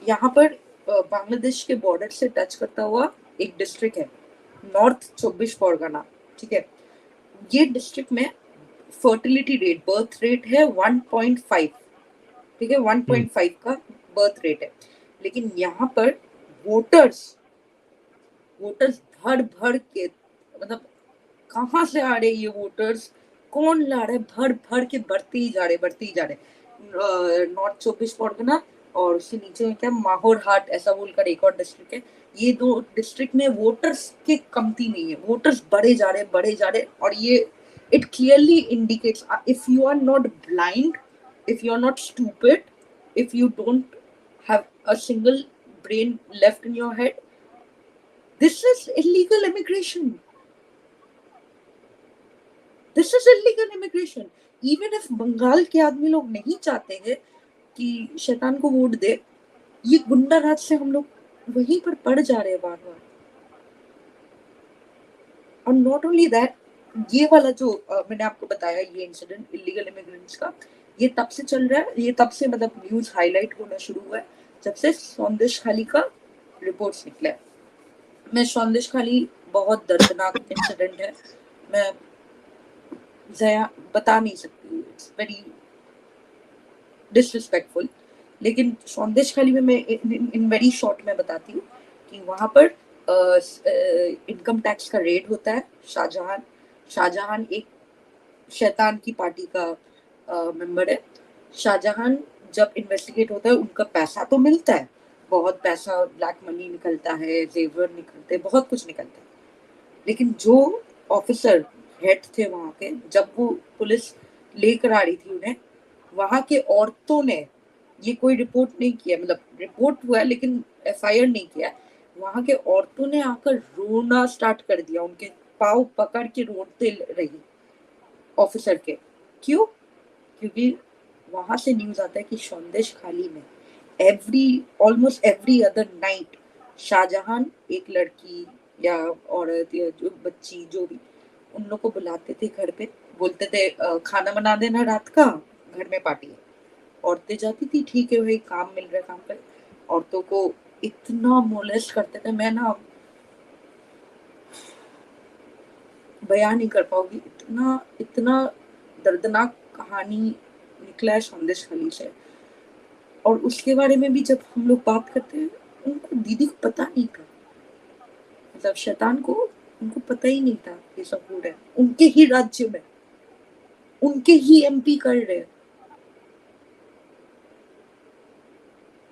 यहाँ पर बांग्लादेश के बॉर्डर से टच करता हुआ एक डिस्ट्रिक्ट है, नॉर्थ 24 परगना, ठीक है। ये डिस्ट्रिक्ट में फर्टिलिटी रेट, बर्थ रेट है 1.5, ठीक है, 1.5 का बर्थ रेट है। लेकिन यहाँ पर वोटर्स भर भर के, मतलब कहाँ से आ रहे ये वोटर्स, कौन ला रहे, भर भर के बढ़ते ही जा रहे। नॉर्थ 24 परगना और उससे नीचे क्या माहौर हाट ऐसा बोलकर एक और डिस्ट्रिक्ट है। ये दो डिस्ट्रिक्ट में वोटर्स के कमती नहीं है, वोटर्स बढ़े जा रहे। और ये it clearly indicates, if you are not blind, if you're not stupid, if you don't have a single brain left in your head, this is illegal immigration. This is illegal immigration. Even if Bengal के आदमी लोग नहीं चाहते हैं कि शैतान को vote दे, ये गुंडा राज से हम लोग वहीं पर पड़ जा रहे हैं बार-बार। और नॉट ओनली दैट, ये वाला जो मैंने आपको बताया ये इंसिडेंट इलीगल इमिग्रेंट्स का, ये तब से चल रहा है, ये तब से मतलब न्यूज हाईलाइट होना शुरू हुआ है जब से सौंदेशखाली का रिपोर्ट्स निकला है। मैं सौंदेशखाली बहुत दर्दनाक इंसिडेंट है, मैं जया बता नहीं सकती, इट्स वेरी डिसरिस्पेक्टफुल। लेकिन सौंदेशखाली में मैं इन वेरी शॉर्ट में बताती हूँ कि वहां पर इनकम टैक्स का रेड होता है। शाहजहान एक शैतान की पार्टी का मेंबर है। शाहजहान जब इन्वेस्टिगेट होता है, उनका पैसा तो मिलता है, बहुत पैसा, ब्लैक मनी निकलता है, जेवर निकलते हैं, बहुत कुछ निकलता है। लेकिन जो ऑफिसर हेड थे वहां के, जब वो पुलिस लेकर आ रही थी उन्हें, वहां के औरतों ने ये कोई रिपोर्ट नहीं किया, मतलब रिपोर्ट हुआ है लेकिन एफआईआर नहीं किया। वहां के औरतों ने आकर रोना स्टार्ट कर दिया, उनके पाँव पकड़ के रोते रही ऑफिसर के। क्यों? क्योंकि वहां से न्यूज आता है कि सौंदेशखाली में almost every other night Shahjahan एक लड़की या औरत या जो बच्ची जो भी, उन लोग को बुलाते थे घर पे, बोलते थे खाना बना देना रात का, घर में पार्टी है। औरतें जाती थी, ठीक है भाई, काम मिल रहा है, काम कर। औरतों को इतना मोलेस्ट करते थे, मैं ना बयान नहीं कर पाऊंगी, इतना इतना दर्दनाक कहानी निकला है सौंदेशखाली से। और उसके बारे में भी जब हम लोग बात करते हैं, उनको दीदी को पता नहीं था, मतलब शैतान को उनको पता ही नहीं था ये सब हो रहा है उनके ही राज्य में, उनके ही एमपी कर रहे हैं,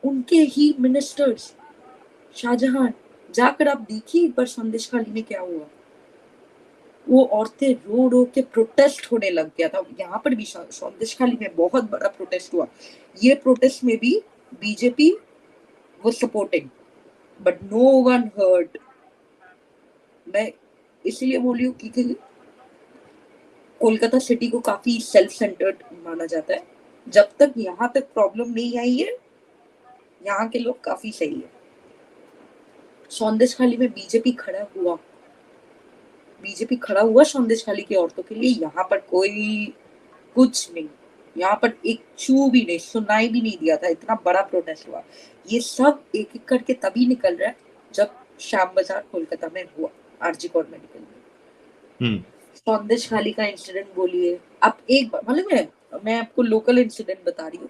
उनके ही मिनिस्टर्स। शाहजहां, जाकर आप देखिए एक बार सौंदेशखाली में क्या हुआ। वो औरतें रो रो के प्रोटेस्ट होने लग गया था। यहाँ पर भी सौंदेशखाली में बहुत बड़ा प्रोटेस्ट हुआ। ये प्रोटेस्ट में भी BJP was supporting, but no one heard. मैं इसीलिए बोली हूँ क्योंकि कोलकाता सिटी को काफी सेल्फ सेंटर्ड माना जाता है। जब तक यहाँ तक प्रॉब्लम नहीं आई है, यहाँ के लोग काफी सही है। सौंदेशखाली में बीजेपी खड़ा हुआ सौंदेशखाली की औरतों के लिए। यहाँ पर कोई कुछ नहीं, यहाँ पर एक चू भी नहीं, सुनाई भी नहीं दिया था। इतना बड़ा प्रोटेस्ट हुआ। ये सब एक एक करके तभी निकल रहा है जब श्याम बाजार कोलकाता में हुआ, आरजी कोर्ट मेडिकल में। सौंदेशखाली का इंसिडेंट बोलिए आप एक बार, मतलब मैं आपको लोकल इंसिडेंट बता रही हूँ।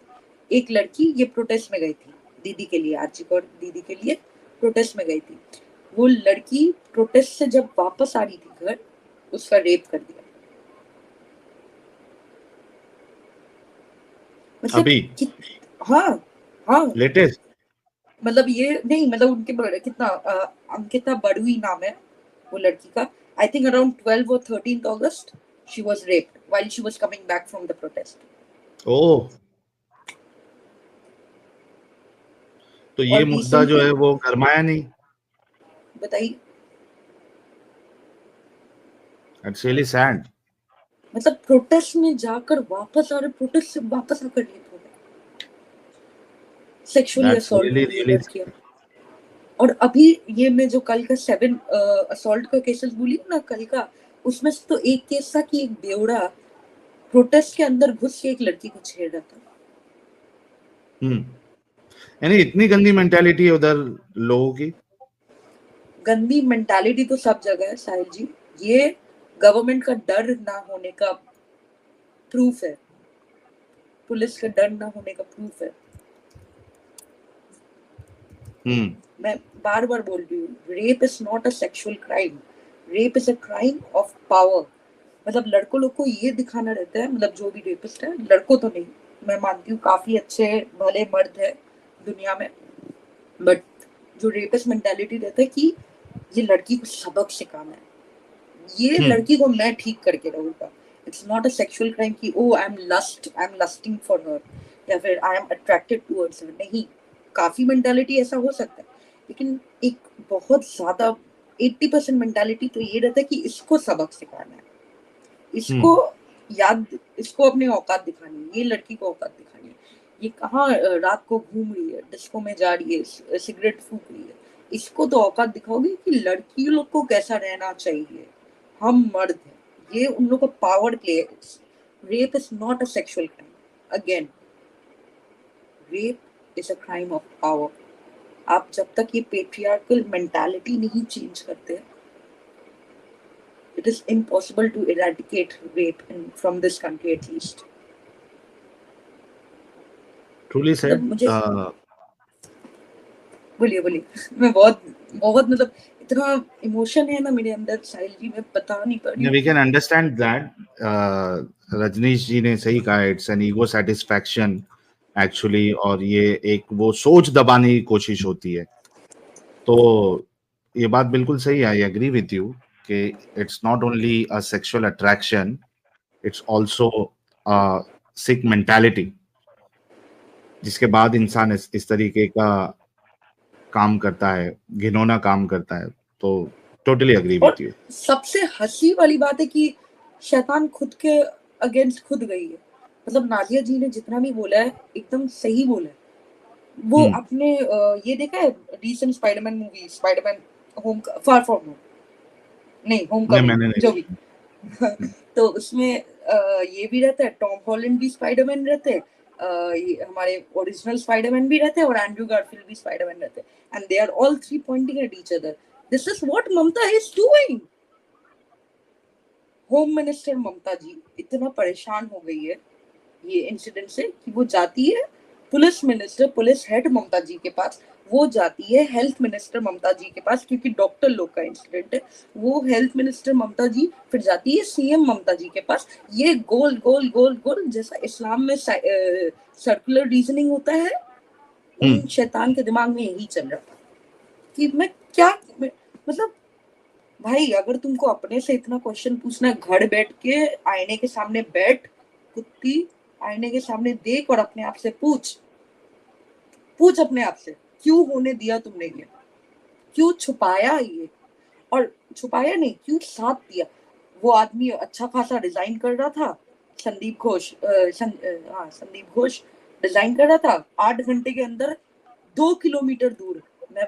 एक लड़की ये प्रोटेस्ट में गई थी दीदी के लिए, आरजी कोर्ट दीदी के लिए प्रोटेस्ट में गई थी। वो लड़की प्रोटेस्ट से जब वापस आ रही थी घर, उसका रेप कर दिया। मतलब अभी हाँ लेटेस्ट, मतलब ये नहीं, मतलब उनके कितना अंकिता बड़ुई नाम है वो लड़की का। I think around 12 or 13 August she was raped while she was coming back from the protest. ओह, तो ये मुद्दा जो है वो गरमाया नहीं। बताइए, इट्स रियली सैड। मतलब प्रोटेस्ट में जाकर वापस आ रहे, प्रोटेस्ट से वापस आकर रेप हो गए, सेक्सुअली असॉल्ट हुई है लड़कियां। और अभी ये मैं जो कल का 7 असॉल्ट का केसेस बोली ना कल का, उसमें से तो एक केस था कि एक बेवड़ा प्रोटेस्ट के अंदर घुस के एक लड़की को छेड़ रहा था। यानी इतनी गंदी मेंटालिटी है उधर लोगों की। गंदी मेंटालिटी तो सब जगह है साहिल जी, ये गवर्नमेंट का डर ना होने का प्रूफ है, पुलिस का डर ना होने का प्रूफ है। मैं बार बार बोल रही हूँ, rape is not a sexual crime, rape is a crime of power. मतलब लड़कों लोग को ये दिखाना रहता है, मतलब जो भी रेपिस्ट है, लड़कों तो नहीं, मैं मानती हूँ काफी अच्छे भले मर्द है दुनिया में, बट जो रेपिस्ट मेंटालिटी रहता है कि ये लड़की को सबक सिखाना है, ये लड़की को मैं ठीक करके रहूंगा। It's not a sexual crime कि ओ आई एम लस्टिंग फॉर हर, या फिर आई एम अट्रैक्टेड टुवर्ड्स हर। नहीं, काफी मेंटालिटी ऐसा हो सकता है, लेकिन एक बहुत ज्यादा 80% मेंटालिटी तो ये रहता है कि इसको सबक सिखाना है, इसको याद, इसको अपनी औकात दिखानी है, ये लड़की को औकात दिखानी है, ये कहाँ रात को घूम रही है, डिस्को में जा रही है, सिगरेट फूक रही है, इसको तो औकात दिखाओगे कि लड़की लोग को कैसा रहना चाहिए, हम मर्द हैं, ये उन लोग का पावर प्ले है। Rape is not a sexual crime, again rape is a crime of power. आप जब तक ये पेट्रियार्कल मेंटालिटी नहीं चेंज करते, it is impossible to eradicate rape from this country at least. Truly said. मुझे बोलिए बोलिए, मैं बहुत बहुत मतलब इतना इमोशन है ना मेरे अंदर साहिल जी, मैं बता नहीं पा रही हूँ। We can understand that. Rajneesh जी ने सही कहा, it's an ego satisfaction actually, और ये एक वो सोच दबाने की कोशिश होती है। तो ये बात बिल्कुल सही है, आई एग्री विथ यू कि it's not only a sexual attraction, it's also a sick mentality, जिसके बाद इंसान इस तरीके का काम करता है, घिनौना काम करता है। तो टोटली एग्री विथ यू। सबसे हंसी वाली बात है कि शैतान खुद के अगेंस्ट खुद गई है। मतलब नादिया जी ने जितना भी बोला है एकदम सही बोला है। वो आपने ये देखा है recent Spiderman movie, Spiderman home far from home, नहीं होम कमिंग जो भी तो उसमें ये भी रहता है, टॉम हॉलैंड भी स्पाइडरमैन रहते हैं, हमारे ओरिजिनल स्पाइडरमैन भी रहते हैं, और एंड्रू गारफील्ड भी स्पाइडरमैन रहते हैं, and they are all three pointing at each other. This is what Mamata is doing. Home minister Mamata ji इतना परेशान हो गई है ये इंसिडेंट से कि वो जाती है पुलिस मिनिस्टर, पुलिस हेड ममता जी के पास, वो जाती है हेल्थ मिनिस्टर ममता जी के पास, क्योंकि डॉक्टर लोग का इंसिडेंट है, वो हेल्थ मिनिस्टर ममता जी फिर जाती है सीएम ममता जी के पास। ये गोल गोल गोल गोल जैसा इस्लाम में सर्कुलर रीजनिंग होता है, उन शैतान के दिमाग में यही चल रहा था कि मैं क्या मतलब भाई, अगर तुमको अपने से इतना क्वेश्चन पूछना है, घर बैठ के आईने के सामने बैठ, कुत्ती आईने के सामने देख और अपने आप से पूछ अपने आप से, क्यों होने दिया तुमने ये, क्यों छुपाया ये, और छुपाया नहीं, क्यों साथ दिया। वो आदमी अच्छा खासा डिजाइन कर रहा था, संदीप घोष, संदीप घोष डिजाइन कर रहा था 8 घंटे के अंदर 2 किलोमीटर दूर। मैं,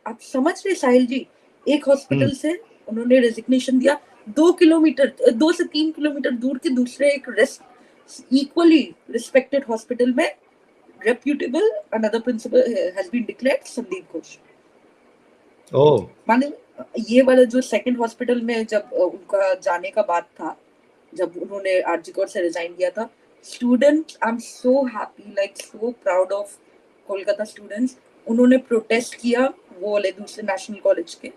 आप समझ रहे साहिल जी, एक हॉस्पिटल से उन्होंने रेजिग्नेशन दिया, 2 किलोमीटर 2 से 3 किलोमीटर दूर के दूसरे एक इक्वली रिस्पेक्टेड हॉस्पिटल में reputable another principal has been declared Sandeep Ghosh. माने ये वाला जो सेकंड हॉस्पिटल में जब उनका जाने का बात था, जब उन्होंने आरजी कोर से रिजाइन किया था, student I am so happy, like so proud of Kolkata students. उन्होंने प्रोटेस्ट किया, वो वाले दूसरे नेशनल कॉलेज के,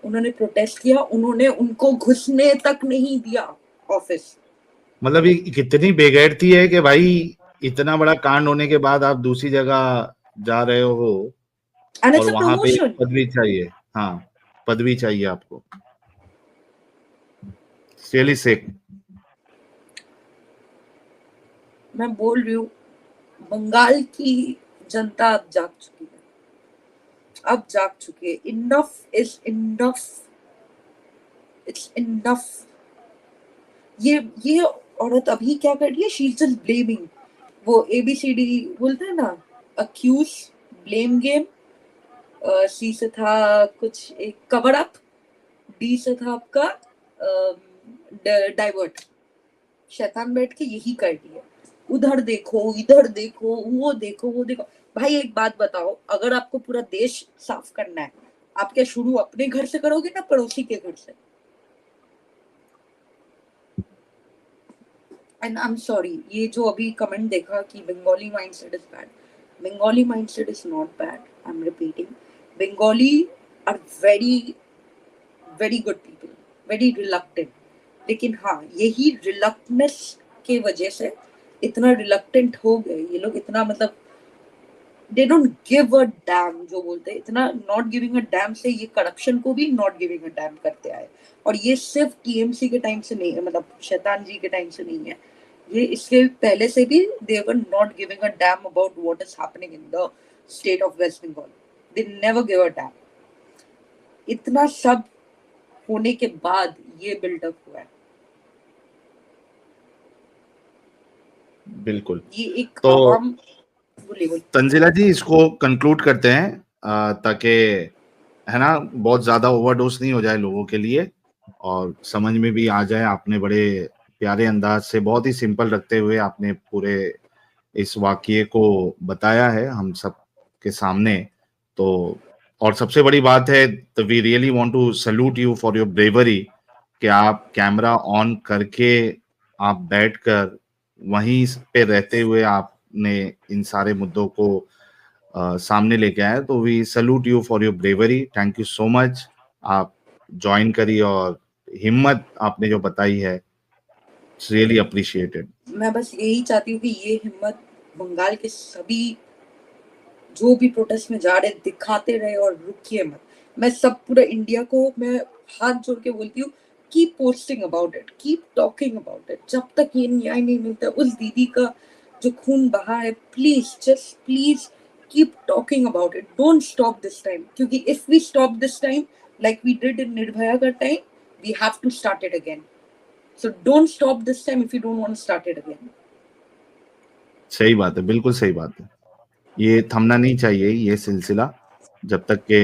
उन्होंने प्रोटेस्ट किया, उन्होंने उनको घुसने तक नहीं दिया ऑफिस। मतलब ये कितनी बेगैरती है कि भाई इतना बड़ा कांड होने के बाद आप दूसरी जगह जा रहे हो और वहां पे पदवी चाहिए। हाँ, पदवी चाहिए आपको। रियली सिक। मैं बोल रही हूँ, बंगाल की जनता अब जाग चुकी है, अब जाग चुकी है। Enough is enough, it's enough. ये औरत अभी क्या कर रही है, शी इज जस्ट ब्लेमिंग। वो ABCD बोलते हैं ना, अक्यूज, ब्लेम गेम। सी से था कुछ एक कवर अप, डी से था आपका डाइवर्ट। शैतान बैठ के यही कर रही है, उधर देखो, इधर देखो, वो देखो, वो देखो। भाई एक बात बताओ, अगर आपको पूरा देश साफ करना है, आप क्या शुरू अपने घर से करोगे ना पड़ोसी के घर से? एंड आई एम सॉरी, ये जो अभी कमेंट देखा कि Bengali mindset is bad, Bengali mindset is not bad, I am repeating, Bengali are very very good people, very reluctant, लेकिन हाँ यही रिलक्टनेस के वजह से इतना रिलक्टेंट हो गए ये लोग, इतना मतलब they don't give a dam, जो बोलते हैं इतना नॉट गिविंग अ डैम से ये करप्शन को भी नॉट गिविंग अ डैम करते आए। और ये सिर्फ टीएमसी के टाइम से नहीं है, मतलब शैतान जी के टाइम से नहीं है, ये इसके पहले से भी they were not giving a damn about what is happening in the state of waste Bengal, they never give a damn. इतना सब होने के बाद ये बिल्डअप हुआ है। बिल्कुल। ये एक तो आवाम, बोलिए बोलिए। तंजिला जी इसको कंक्लूड करते हैं, ताकि है ना बहुत ज्यादा ओवरडोज नहीं हो जाए लोगों के लिए और समझ में भी आ जाए। आपने बड़े प्यारे अंदाज से, बहुत ही सिंपल रखते हुए आपने पूरे इस वाकये को बताया है हम सब के सामने। तो और सबसे बड़ी बात है, तो we really want to salute you for your bravery कि आप कैमरा ऑन करके आप बैठकर वहीं पे रहते हुए आपने इन सारे मुद्दों को सामने लेके आए। तो we salute you for your bravery, thank you so much. आप ज्वाइन करिए और हिम्मत आपने जो बताई है, इट्स रियली अप्रिशिएटेड। मैं बस यही चाहती हूँ कि ये हिम्मत बंगाल के सभी जो भी प्रोटेस्ट में जा रहे दिखाते रहे और रुकिए मत। मैं सब पूरा इंडिया को मैं हाथ जोड़ के बोलती हूँ, keep posting about it, keep talking about it, जब तक ये न्याय नहीं मिलता उस दीदी का जो खून बहा है, please just please keep talking about it, don't stop this time, क्योंकि if we stop this time like we did in Nirbhaya का time, we have to start it again. So don't stop this time if you don't want to start it again. सही बात है, बिल्कुल सही बात है। ये थमना नहीं चाहिए ये सिलसिला, जब तक के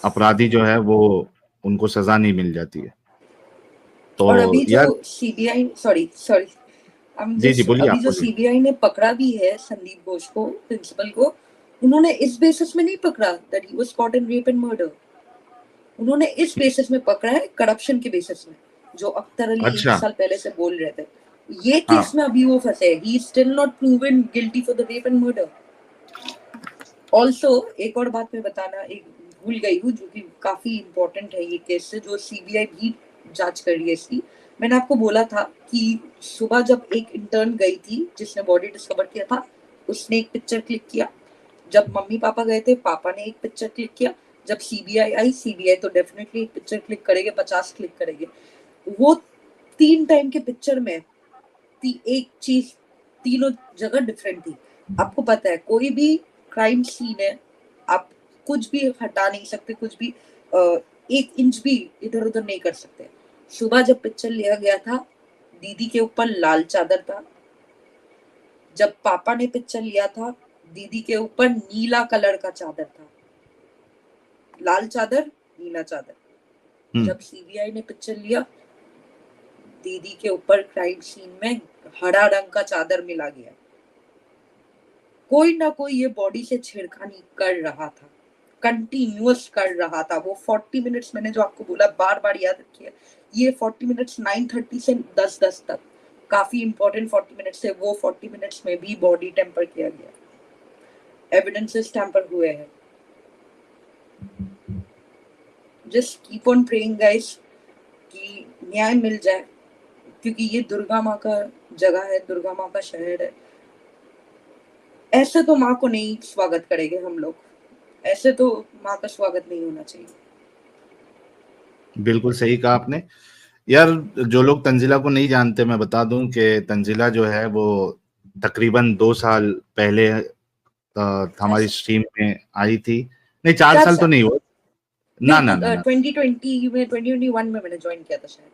अपराधी जो है वो उनको सजा नहीं मिल जाती है। तो और अभी जो यार, सीबीआई, सॉरी सॉरी, जी जी बोलिए, अभी आप जो बोलिए। सीबीआई ने पकड़ा भी है संदीप घोष को, प्रिंसिपल को, उन्होंने इस बेसिस में नहीं पकड़ा that he was caught in rape and murder, उन्होंने इस बेसिस में पकड़ा है करप्शन के बेसिस में, जो अख्तर अली एक अच्छा। साल पहले से बोल रहे थे। ये केस हाँ। में अभी वो फंसे, he still not proven guilty for the rape and murder. Also एक और बात मैं बताना एक भूल गई हूँ, जो कि काफी इंपॉर्टेंट है ये केस से, जो सीबीआई भी जांच कर रही है इसकी। मैंने आपको बोला था कि सुबह जब एक इंटर्न गई थी जिसने बॉडी डिस्कवर किया था, उसने एक पिक्चर क्लिक किया। जब मम्मी पापा गए थे, पापा ने एक पिक्चर क्लिक किया। जब सीबीआई आई, सीबीआई तो डेफिनेटली एक पिक्चर क्लिक करेंगे, 50 क्लिक करेंगे। वो 3 टाइम के पिक्चर में एक चीज तीनों जगह डिफरेंट थी। आपको पता है कोई भी क्राइम सीन है, आप कुछ भी हटा नहीं सकते, कुछ भी 1 इंच भी इधर उधर नहीं कर सकते। सुबह जब पिक्चर लिया गया था, दीदी के ऊपर लाल चादर था। जब पापा ने पिक्चर लिया था, दीदी के ऊपर नीला कलर का चादर था, लाल चादर नीला चादर। हम्म। जब सीबीआई ने पिक्चर लिया, दीदी के ऊपर क्राइम सीन में हरा रंग का चादर मिला गया। कोई ना कोई ये बॉडी से छेड़खानी कर रहा था, कंटिन्यूअस कर रहा था। वो 40 मिनट्स मैंने जो आपको बोला, बार बार याद रखिए, ये 40 मिनट्स 9:30 से 10:10 तक, काफी इंपॉर्टेंट 40 मिनट्स है। वो 40 मिनट्स में भी बॉडी टेम्पर किया गया, एविडेंसेस टैंपर हुए हैं। Just keep on praying guys कि न्याय मिल जाए, क्योंकि ये दुर्गा माँ का जगह है, दुर्गा माँ का शहर है। ऐसे तो माँ को नहीं स्वागत करेंगे हम लोग, ऐसे तो माँ का स्वागत नहीं होना चाहिए। बिल्कुल सही कहा आपने। यार, जो लोग तंजिला को नहीं जानते, मैं बता दूं कि तंजिला जो है वो तकरीबन 2 साल पहले हमारी स्ट्रीम में आई थी। नहीं, 4 साल तो 4 साल नहीं हुआ। ना नहीं, ना ना ना, 2020 में 2021 में मैंने ज्वाइन किया था शायद।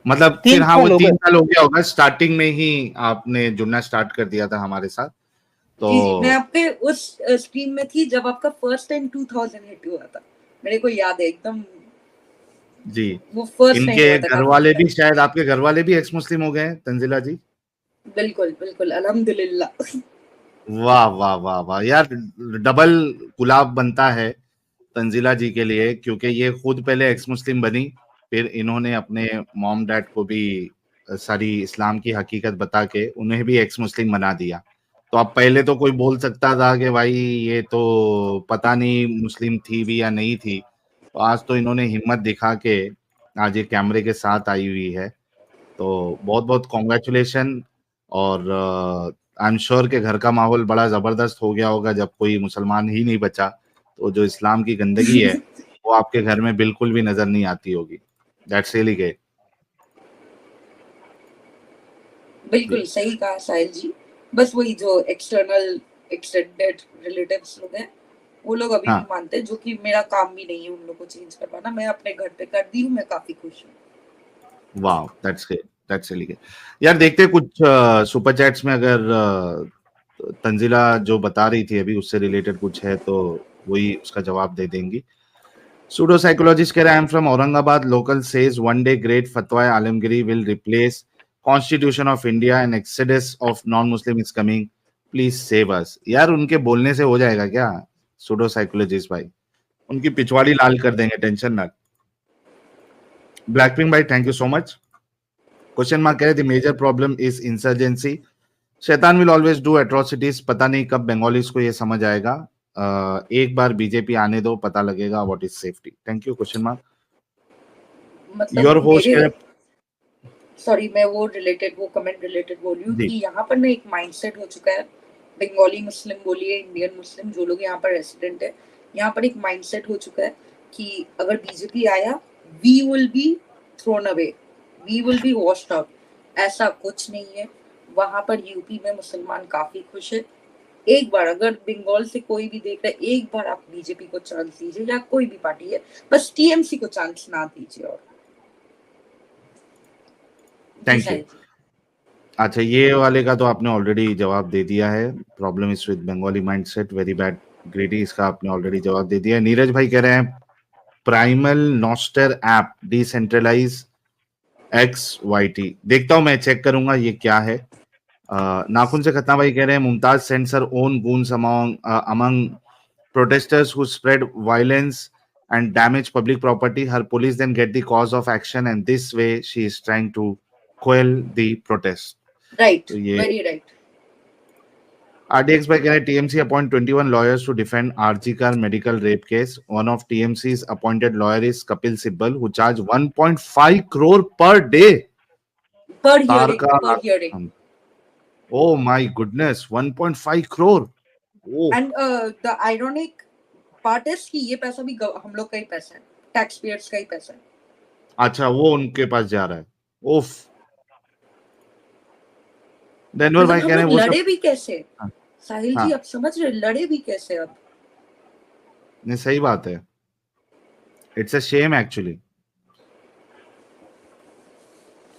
मतलब फिर तीन हाँ, वो साल हो गए 3 साल हो गया होगा। स्टार्टिंग में ही आपने जुड़ना स्टार्ट कर दिया था हमारे साथ। तो जी जी, मैं आपके उस स्ट्रीम में थी जब आपका फर्स्ट टाइम 2000 हिट हुआ था, मेरे को याद है एकदम। जी, वो फर्स्ट टाइम इनके हुआ था घर काफी वाले भी, पहले। शायद आपके घर वाले भी एक्स मुस्लिम हो गए हैं तंजिला जी। बिल्कुल बिल्कुल, अल्हम्दुलिल्लाह। वाह वाह वाह वाह यार, डबल गुलाब बनता है तंजीला जी के लिए, क्योंकि ये खुद पहले एक्स मुस्लिम बनी, फिर इन्होंने अपने मॉम डैड को भी सारी इस्लाम की हकीकत बता के उन्हें भी एक्स मुस्लिम बना दिया। तो अब पहले तो कोई बोल सकता था कि भाई ये तो पता नहीं मुस्लिम थी भी या नहीं थी, तो आज तो इन्होंने हिम्मत दिखा के आज ये कैमरे के साथ आई हुई है। तो बहुत बहुत कॉन्ग्रेचुलेशन। और आई एम श्योर के घर का माहौल बड़ा जबरदस्त हो गया होगा जब कोई मुसलमान ही नहीं बचा, तो जो इस्लाम की गंदगी है वो आपके घर में बिल्कुल भी नजर नहीं आती होगी। That's really great. बिल्कुल सही कहा साहिल जी। बस वही जो एक्सटर्नल एक्सटेंडेड रिलेटिव्स लोग हैं वो लोग अभी भी हाँ, मानते हैं, जो कि मेरा काम भी नहीं है उन लोगों को चेंज करवाना। मैं अपने घर पे कर दी हूँ, मैं काफी खुश हूँ। वाह, that's great, that's really great. यार देखते हैं कुछ सुपर चैट्स में, अगर तंजीला जो बता रही थी अभी उससे रिलेटेड कुछ है तो वही उसका जवाब दे देंगी। Pseudo psychologist keh raha hai, I'm from Aurangabad. Local says one day great Fatwa Alamgiri will replace Constitution of India and exodus of non-Muslim is coming. Please save us. यार उनके बोलने से हो जाएगा क्या? Pseudo psychologist भाई, उनकी पिछवाड़ी लाल कर देंगे, टेंशन ना। Blackpink भाई, thank you so much. Question mark कह रहे, the major problem is insurgency. शैतान will always do atrocities. पता नहीं कब बंगालीज को ये समझ आएगा। एक बार बीजेपी आने दो, पता लगेगा what is safety. Thank you question mark. मतलब योर होस्ट मेरे कह रहे, सॉरी, मैं वो कमेंट रिलेटेड बोल रही हूँ जी कि यहाँ पर ना एक माइंडसेट हो चुका है। बंगाली मुस्लिम बोलिए, इंडियन मुस्लिम, जो लोग यहाँ पर रेसिडेंट है, यहाँ पर एक माइंडसेट हो चुका है कि अगर बीजेपी आया, we will be thrown away, we will be washed out. ऐसा कुछ नहीं है। वहां पर यूपी में मुसलमान काफी खुश है। एक बार अगर बंगाल से कोई भी देख रहा है, एक बार आप बीजेपी को चांस दीजिए, या कोई भी पार्टी है, बस टीएमसी को चांस ना दीजिए। और जी थैंक यू। साहिल जी। अच्छा, ये वाले का तो आपने ऑलरेडी जवाब दे दिया है। Problem is with Bengali mindset, very bad ग्रेडी, इसका आपने ऑलरेडी जवाब दे दिया है। नीरज भाई कह रहे हैं Primal Nostr app decentralise X Y T. देखता हूं, मैं चेक करूंगा ये क्या है। नाखून से खतना भाई कह रहे हैं Mumtaz sensor own goons among protesters who spread violence and damage public property. Her police then get the cause of action, and this way she is trying to quell the protest. Right, तो ये very right. RDX by Kennedy TMC appoint 21 lawyers to defend RG Kar medical rape case. One of TMC's appointed lawyer is Kapil Sibbal, who charge 1.5 crore per day. पर hearing, Tarka, पर hearing. oh my goodness, 1.5 crore. Oh, and the ironic part is कि ये पैसा भी हम लोग का ही पैसा है, टैक्स पेयर्स का ही पैसा है। अच्छा, वो उनके पास जा रहा है। उफ। देनवर मतलब भाई हम कह रहे लोग हैं वो सब। लड़े भी कैसे, हाँ, साहिल जी हाँ, आप समझ रहे, लड़े भी कैसे अब। नहीं सही बात है। इट्स अ शेम एक्चुअली,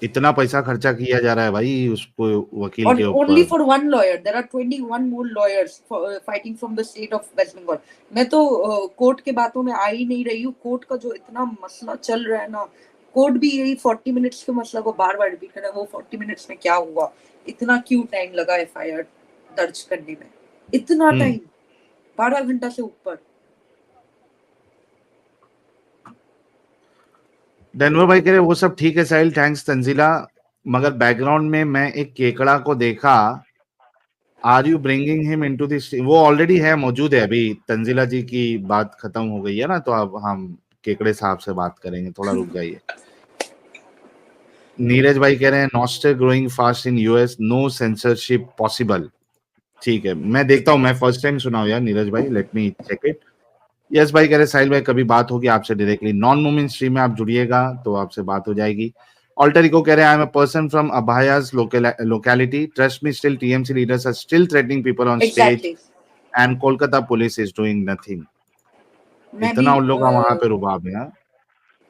इतना पैसा खर्चा किया जा रहा है भाई उसको, वकील और के ओनली ऊपर। For one lawyer there are 21 more lawyers fighting from the state of waste Bengal. मैं तो कोर्ट के बातों में आ ही नहीं रही हूँ। कोर्ट का जो इतना मसला चल रहा है ना, कोर्ट भी यही 40 मिनट्स के मसला को बार बार रिपीट कर रहा है। वो 40 मिनट्स में क्या हुआ, इतना क्यों टाइम लगा एफआईआर दर्ज करने में, इतना हम्म। टाइम, 12 घंटा से ऊपर। डेनवर भाई कह रहे हैं वो सब ठीक है साहिल, थैंक्स तंजीला, मगर बैकग्राउंड में मैं एक केकड़ा को देखा। Are you bringing him into this? वो ऑलरेडी है, मौजूद है। अभी तंजीला जी की बात खत्म हो गई है ना, तो अब हम केकड़े साहब से बात करेंगे, थोड़ा रुक जाइए। नीरज भाई कह रहे हैं Nostr growing fast in US, no censorship possible. ठीक है, मैं देखता हूँ, मैं फर्स्ट टाइम सुना हूँ यार नीरज भाई, let me check it. Yes भाई कह रहे साहिल भाई कभी बात होगी आपसे डायरेक्टली, नॉन मूवमेंट स्ट्रीम में आप जुड़िएगा तो आपसे बात हो जाएगी। ऑल्टर इको कह रहे हैं I am a person from अभायास locality, trust me still TMC leaders are still threatening people on stage exactly. And Kolkata police is doing nothing. मैं भी इतना उन लोग का वहां पे रुबाब है। हाँ?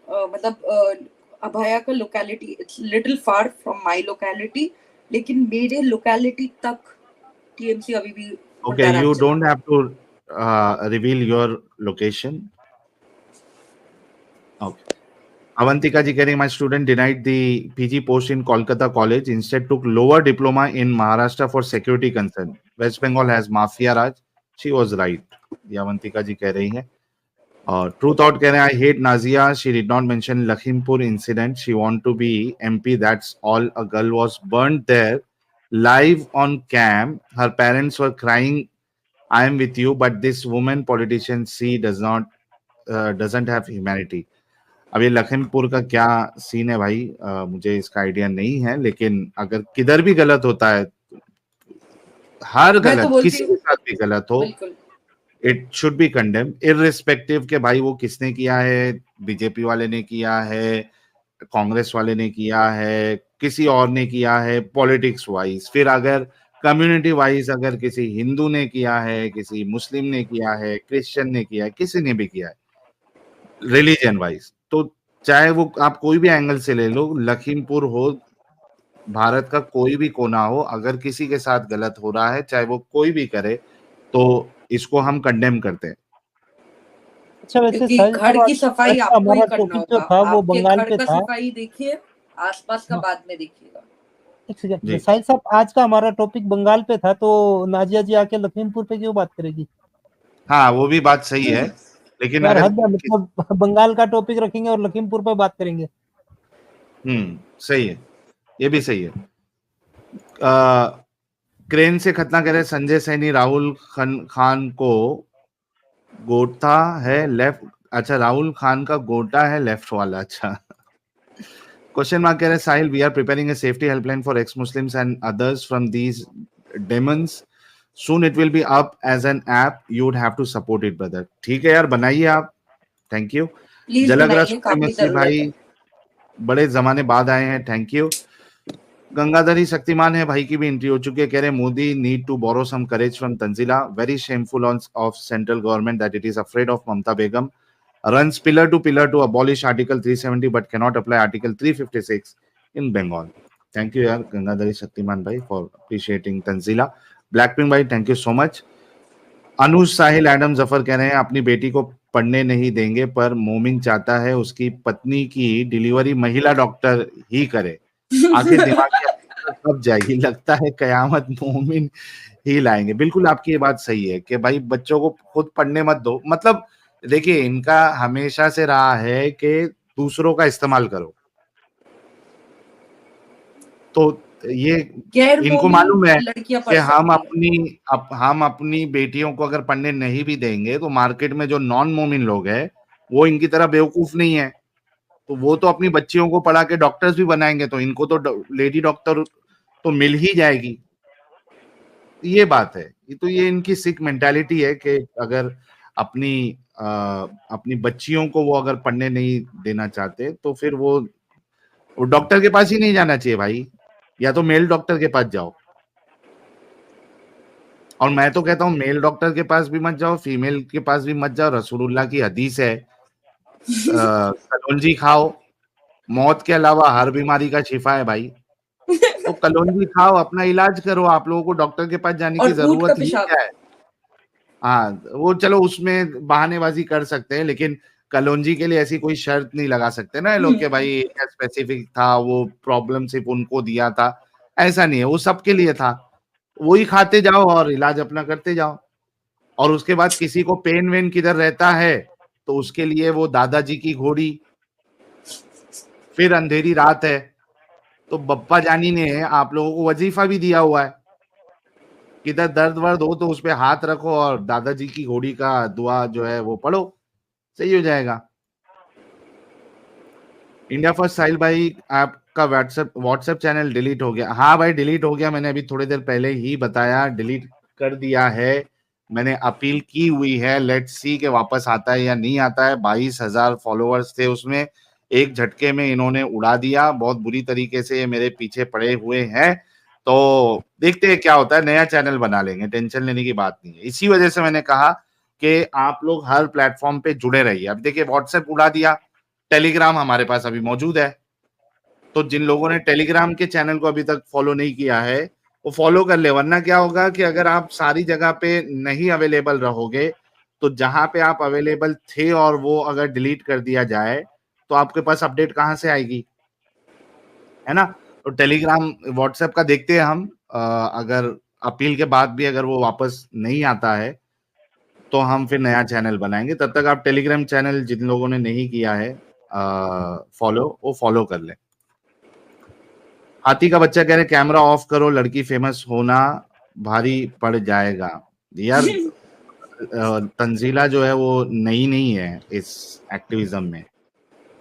मतलब अभया का locality it's little far from my locality, लेकिन मेरे लोकेलिटी तक टीएमसी अभी भी ओके, उल्टा राज यू चला डोंट रहा have to reveal your location. Okay, Avantika ji keh rahi, my student denied the PG post in Kolkata College, instead took lower diploma in Maharashtra for security concern. West Bengal has mafia raj. She was right. ये अवंतिका जी कह रही हैं. और truth out कह रहे हैं, I hate Nazia. She did not mention Lakhimpur incident. She want to be MP. That's all. A girl was burnt there live on cam. Her parents were crying. I am with you, but this woman politician C doesn't have humanity. अब ये लखीमपुर का क्या scene है भाई, मुझे इसका idea नहीं है, लेकिन अगर किधर भी गलत होता है, हर मैं तो गलत बोलती किसी हूँ के साथ भी गलत हो, बिल्कुल it should be condemn irrespective के भाई वो किसने किया है, बीजेपी वाले ने किया है, कांग्रेस वाले ने किया है, किसी और ने किया है, पॉलिटिक्स वाइज, फिर अगर कम्युनिटी वाइज अगर किसी हिंदू ने किया है, किसी मुस्लिम ने किया है, क्रिश्चियन ने किया है, किसी ने भी किया है, रिलीजन वाइज, तो चाहे वो आप कोई भी एंगल से ले लो, लखीमपुर हो, भारत का कोई भी कोना हो, अगर किसी के साथ गलत हो रहा है, चाहे वो कोई भी करे, तो इसको हम कंडेम करते हैं. अच्छा, वैसे क्योंकि साहिल घर साहब, की आज सफाई का आपको ही हमारा करना टॉपिक जो होगा. था वो आपके बंगाल घर पे का था. सफाई देखिए, आसपास का हाँ, बाद में देखिएगा. एक सेकंड. जी. साहिल साहब, आज का हमारा टॉपिक बंगाल पे था, तो नाजिया जी आके लखीमपुर पे क्यों बात करेगी? हाँ, वो भी बात सही है, लेकिन यार अगर हद है, मतलब बंगाल का टॉपिक रखेंगे और लखीमपुर पे बात करेंगे. सही है, ये भी सही है. क्रेन से खतना करे संजय सैनी, राहुल खान को गोटा है लेफ्ट. अच्छा, राहुल खान का गोटा है लेफ्ट वाला. अच्छा, क्वेश्चन मार्क कह रहे Sahil, we are preparing a safety helpline for ex Muslims and others from these demons. Soon it will be up as an app. You would have to support it brother. ठीक है यार, बनाइए आप. Thank you. Please जलग्रा बनाइए, काफी supremacy जरूरत भाई, है. बड़े जमाने बाद आए हैं. Thank you. गंगाधरी शक्तिमान है भाई की भी एंट्री हो चुकी है. कह रहे Modi need to borrow some courage from Tanzila. Very shameful of central government that it is afraid of Mamata Begum. Runs pillar to abolish Article 370 but cannot apply Article 356 in Bengal. Thank you यार गंगाधरी शक्तिमान भाई for appreciating Tanzila. Blackpink भाई, thank you so much. Anuj Sahil Adam Zafar कह रहे हैं अपनी बेटी को पढ़ने नहीं देंगे, पर मोमिन चाहता है उसकी पत्नी की डिलीवरी महिला डॉक्टर ही करे. आखिर दिमाग की कब जाएगी, लगता है कयामत मोमिन ही लाएंगे. बिल्कुल आपकी ये बात सही है कि भाई बच्चों को खुद पढ़ने मत दो. मतलब देखिए, इनका हमेशा से रहा है कि दूसरों का इस्तेमाल करो, तो ये इनको मालूम है कि हम अपनी बेटियों को अगर पढ़ने नहीं भी देंगे तो मार्केट में जो नॉन मोमिन लोग हैं वो इनकी तरह बेवकूफ नहीं है, तो वो तो अपनी बच्चियों को पढ़ा के डॉक्टर्स भी बनाएंगे, तो इनको तो लेडी डॉक्टर तो मिल ही जाएगी. ये बात है. तो ये इनकी सिख मेंटालिटी है कि अगर अपनी बच्चियों को वो अगर पढ़ने नहीं देना चाहते तो फिर वो डॉक्टर के पास ही नहीं जाना चाहिए भाई, या तो मेल डॉक्टर के पास जाओ. और मैं तो कहता हूँ मेल डॉक्टर के पास भी मत जाओ, फीमेल के पास भी मत जाओ. रसूलुल्लाह की हदीस है, कलौंजी खाओ, मौत के अलावा हर बीमारी का शिफा है भाई. तो कलौंजी खाओ, अपना इलाज करो. आप लोगों को डॉक्टर के पास जाने की जरूरत ही क्या है. हाँ, वो चलो उसमें बहानेबाजी कर सकते हैं, लेकिन कलौंजी के लिए ऐसी कोई शर्त नहीं लगा सकते ना ये लोग कि भाई स्पेसिफिक था, वो प्रॉब्लम सिर्फ उनको दिया था. ऐसा नहीं है, वो सबके लिए था. वही खाते जाओ और इलाज अपना करते जाओ. और उसके बाद किसी को पेन वेन किधर रहता है तो उसके लिए वो दादाजी की घोड़ी, फिर अंधेरी रात है. तो बप्पा जानी ने आप लोगों को वजीफा भी दिया हुआ है, किधर दर्द वर्द हो तो उस पे हाथ रखो और दादाजी की घोड़ी का दुआ जो है वो पढ़ो, सही हो जाएगा. इंडिया फर्स्ट साहिल भाई, आपका व्हाट्सएप चैनल डिलीट हो गया. हाँ भाई, डिलीट हो गया. मैंने अभी थोड़ी देर पहले ही बताया, डिलीट कर दिया है. मैंने अपील की हुई है. लेट्स सी के वापस आता है या नहीं आता है. 22,000 फॉलोअर्स थे उसमें, एक झटके में इन्होंने उड़ा दिया. बहुत बुरी तरीके से मेरे पीछे पड़े हुए हैं, तो देखते हैं क्या होता है. नया चैनल बना लेंगे, टेंशन लेने की बात नहीं है. इसी वजह से मैंने कहा कि आप लोग हर प्लेटफॉर्म पे जुड़े रहिए. अब देखिए, व्हाट्सएप उड़ा दिया, टेलीग्राम हमारे पास अभी मौजूद है, तो जिन लोगों ने टेलीग्राम के चैनल को अभी तक फॉलो नहीं किया है वो फॉलो कर ले. वरना क्या होगा कि अगर आप सारी जगह पे नहीं अवेलेबल रहोगे तो जहां पे आप अवेलेबल थे और वो अगर डिलीट कर दिया जाए तो आपके पास अपडेट कहाँ से आएगी, है ना? तो टेलीग्राम व्हाट्सएप का देखते हैं हम, अगर अपील के बाद भी अगर वो वापस नहीं आता है तो हम फिर नया चैनल बनाएंगे। तब तक आप टेलीग्राम चैनल जिन लोगों ने नहीं किया है फॉलो, वो फॉलो कर लें। हाथी का बच्चा कह रहे कैमरा ऑफ करो, लड़की फेमस होना भारी पड़ जाएगा। यार तंजीला जो है वो नई नहीं है इस एक्टिविज्म में,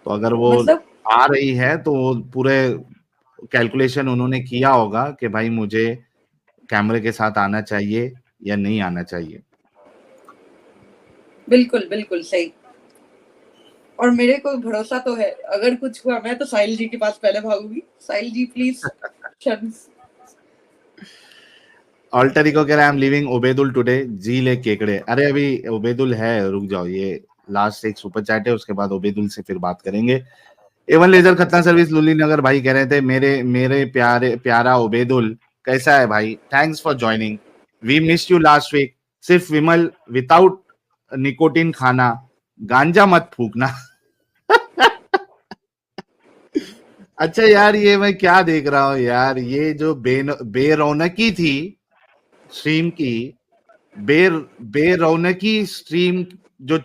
तो अगर वो मतलब आ रही है तो वो पूरे कैलकुलेशन उन्होंने किया होगा कि भाई मुझे कैमरे के साथ आना चाहिए या नहीं आना चाहिए। बिल्कुल बिल्कुल सही। और मेरे को भरोसा तो है, अगर कुछ हुआ मैं तो साहिल जी के पास पहले भागूंगी। साहिल जी प्लीज ऑल्टर इको कह रहा है I M living Obaidul today, जी ले केकड़े। अरे अभी ओबेदुल है, रुक जाओ, ये लास्ट एक सुपर चैट है, उसके बाद ओबेदुल से फिर बात करेंगे। एवन लेजर खतना सर्विस लुली नगर भाई कह रहे थे मेरे प्यारा ओबेदुल कैसा है भाई, thanks for joining, we missed you last week. सिर्फ विमल विदाउट निकोटिन खाना, गांजा मत फूकना। अच्छा यार ये मैं क्या देख रहा हूँ यार, ये जो बेरौनकी थी स्ट्रीम की, बेरौनकी स्ट्रीम जो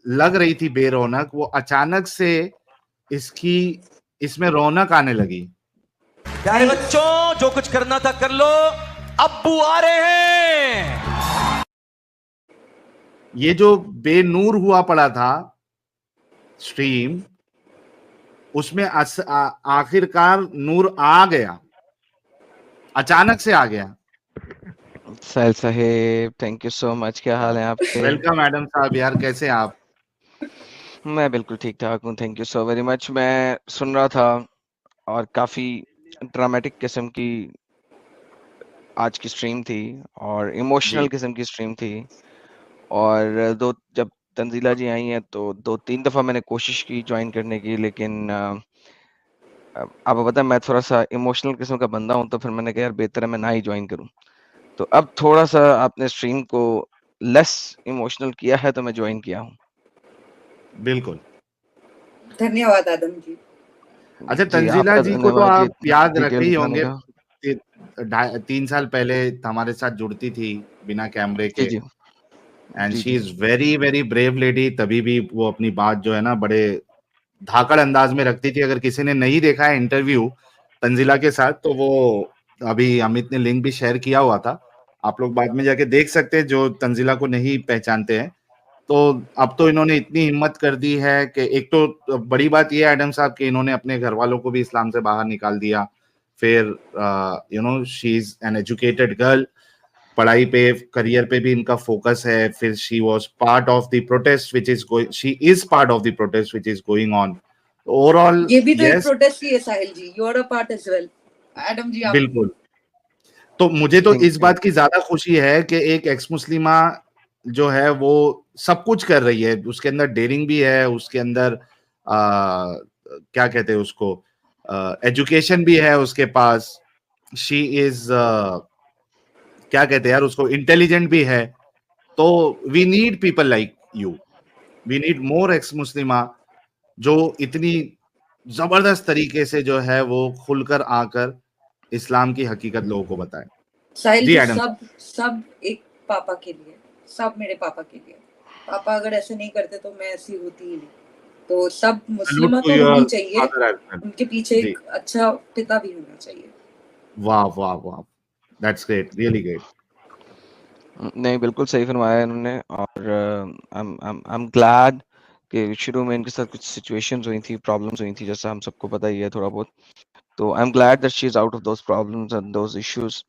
लग रही थी बेरौनक, वो अचानक से इसमें रौनक आने लगी। प्यारे बच्चों जो कुछ करना था कर लो, अब्बू आ रहे हैं। ये जो बेनूर हुआ पड़ा था स्ट्रीम, उसमें आखिरकार नूर आ गया, अचानक से आ गया। साहिल साहेब थैंक यू सो मच, क्या हाल है आपके? वेलकम मैडम साहब, यार कैसे हैं आप? मैं बिल्कुल ठीक ठाक हूँ, thank you so very much. मैं सुन रहा था और काफ़ी ड्रामेटिक किस्म की आज की स्ट्रीम थी और इमोशनल किस्म की स्ट्रीम थी। और जब तंजीला जी आई हैं तो 2-3 दफ़ा मैंने कोशिश की ज्वाइन करने की, लेकिन आपको पता है मैं थोड़ा सा इमोशनल किस्म का बंदा हूँ, तो फिर मैंने कहा यार बेहतर है मैं ना ही ज्वाइन करूँ। तो अब थोड़ा सा आपने स्ट्रीम को लेस इमोशनल किया है तो मैं ज्वाइन किया हूँ। बिल्कुल, धन्यवाद आदम जी। अच्छा जी, तंजीला आपका जी को तो धन्यवाद ये आप याद डिटेल रखे ही बताने होंगे, का। 3 साल पहले हमारे साथ जुड़ती थी बिना कैमरे जी, के, जी। एंड जी, शी जी। Is very very brave lady. तभी भी वो अपनी बात जो है ना बड़े धाकड़ अंदाज में रखती थी। अगर किसी ने नहीं देखा है इंटरव्यू तंजीला के साथ, तो वो अभी अमित ने लिंक भी शेयर किया हुआ था, आप लोग बाद में जाके देख सकते हैं जो तंजीला को नहीं पहचानते हैं। तो अब तो इन्होंने इतनी हिम्मत कर दी है कि एक तो बड़ी बात ये है एडम साहब कि इन्होंने अपने घर वालों को भी इस्लाम से बाहर निकाल दिया। फिर you know she is an educated girl, पढ़ाई पे करियर पे भी इनका फोकस है। फिर she was part of the protest which is going, she is part of the protest which is going on overall. ये भी तो एक यस प्रोटेस्ट ही है Sahil ji, you are a part as well. Adam ji आप बिल्कुल। तो मुझे तो थैंक इस यू। बात की ज्यादा खुशी है कि एक एक्स मुस्लिमा जो है वो सब कुछ कर रही है, उसके अंदर डेयरिंग भी है, उसके अंदर क्या कहते हैं उसको, एजुकेशन भी है उसके पास, शी इज क्या कहते हैं यार उसको, इंटेलिजेंट भी है। तो we need people like you, we need more ex Muslima जो इतनी जबरदस्त तरीके से जो है वो खुलकर आकर इस्लाम की हकीकत लोगों को बताए। साहिल जी जी एडम। सब एक पापा के लिए, सब मेरे पापा के लिए। पापा अगर ऐसे नहीं करते तो मैं ऐसी होती ही नहीं। तो सब सैल्यूट मुस्लिमा टू तो योर होनी चाहिए, फादर एज वेल। उनके पीछे जी, एक अच्छा पिता भी होना चाहिए। वाह वाह वाह, दैट्स ग्रेट, रियली ग्रेट। नहीं, बिल्कुल सही फरमाया इन्होंने। और आई एम ग्लैड कि शुरू में इनके साथ कुछ सिचुएशंस हुई थी, प्रॉब्लम्स हुई थी, जैसा हम सबको पता ही है थोड़ा बहुत। तो I am glad that she is out of those problems and those issues.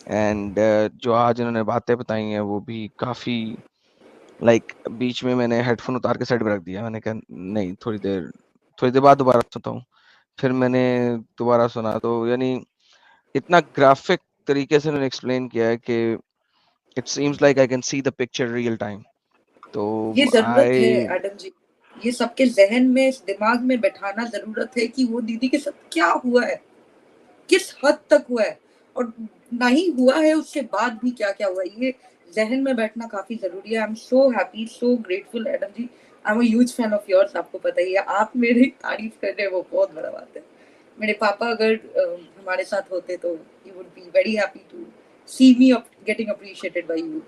And जो आज इन्होंने बातें बताई हैं वो भी काफ़ी बीच में मैंने हेडफोन उतार के साइड पे रख दिया। मैंने कहा नहीं, थोड़ी देर बाद दोबारा सुनता हूँ। फिर मैंने दोबारा सुना तो यानी इतना ग्राफिक तरीके से उन्होंने एक्सप्लेन किया है कि it seems like I can see the picture real time. तो ये जरूरत है आई एडम जी, ये सबके जहन में, दिमाग में बैठाना जरूरत है कि वो दीदी के साथ क्या हुआ है, किस हद तक हुआ है, और नहीं हुआ है उसके बाद भी क्या क्या हुआ है। ये जहन में बैठना काफी जरूरी है। I am so happy, so grateful Adam ji. I am a huge fan of yours, आपको पता ही है। आप मेरी तारीफ कर रहे हैं, वो बहुत बड़ा बात है। मेरे पापा अगर हमारे साथ होते तो he would be very happy to see me getting appreciated by you.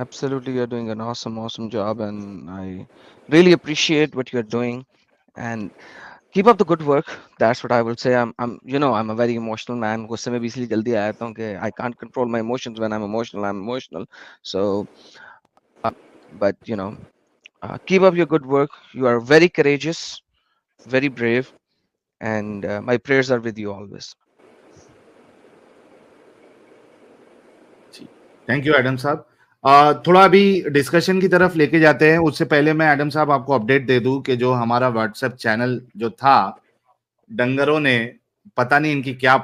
Absolutely, you're doing an awesome job, and I really appreciate what you're doing. And keep up the good work. That's what I will say. I'm a very emotional man. गुस्से में भी इसलिए जल्दी आ जाता हूँ कि I can't control my emotions. When I'm emotional. So, but keep up your good work. You are very courageous, very brave, and my prayers are with you always. Thank you Adam साहब। थोड़ा अभी discussion की तरफ लेके जाते हैं। उससे पहले मैं एडम साहब आपको अपडेट दे दूं कि जो हमारा व्हाट्सएप चैनल जो था, डंगरों ने पता नहीं इनकी क्या